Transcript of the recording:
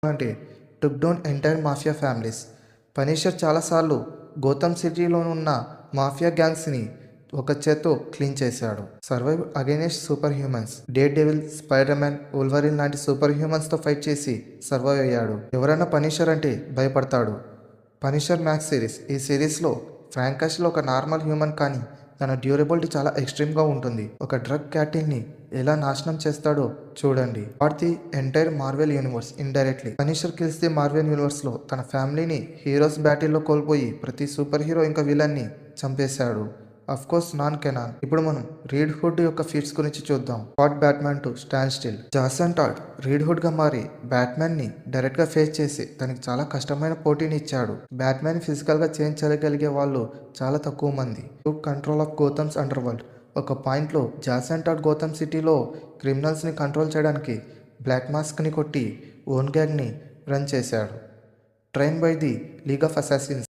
అంటే took down entire mafia families. Punisher చాలాసార్లు Gotham సిటీలో ఉన్న మాఫియా గ్యాంగ్స్ని ఒక చేత్తో క్లీన్ చేశాడు. Survive against super humans. Daredevil, Spiderman, Wolverine లాంటి సూపర్ హ్యూమన్స్తో ఫైట్ చేసి సర్వైవ్ అయ్యాడు. ఎవరైనా పనిషర్ అంటే భయపడతాడు. Punisher Max series. ఈ సిరీస్లో ఫ్రాంకస్లో ఒక నార్మల్ హ్యూమన్ కానీ తన డ్యూరబిలిటీ చాలా ఎక్స్ట్రీమ్గా ఉంటుంది. ఒక డ్రగ్ క్యాటిల్ని ఎలా నాశనం చేస్తాడో చూడండి. What the entire Marvel universe indirectly. Punisher kills the Marvel యూనివర్స్లో తన ఫ్యామిలీని హీరోస్ బ్యాటిల్లో కోల్పోయి ప్రతి సూపర్ హీరో ఇంకా విలన్ని చంపేశాడు. Of course non Canon. ఇప్పుడు మనం రీడ్ హుడ్ యొక్క ఫీట్స్ గురించి చూద్దాం. What Batman to stand still. Jason టాడ్ read hood గా మారి బ్యాట్మ్యాన్ ని డైరెక్ట్ గా ఫేస్ చేసి తనకి చాలా కష్టమైన పోటీని ఇచ్చాడు. బ్యాట్మ్యాన్ ఫిజికల్ గా చేంజ్ చేయగలిగే వాళ్ళు చాలా తక్కువ మంది. టు కంట్రోల్ ఆఫ్ గోథమ్స్ అండర్ వరల్డ్. ఒక పాయింట్లో జాసన్ టాడ్ గోథమ్ సిటీలో క్రిమినల్స్ని కంట్రోల్ చేయడానికి బ్లాక్ మాస్క్ని కొట్టి ఓన్ గ్యాంగ్ని రన్ చేశాడు. Train by the league of assassins.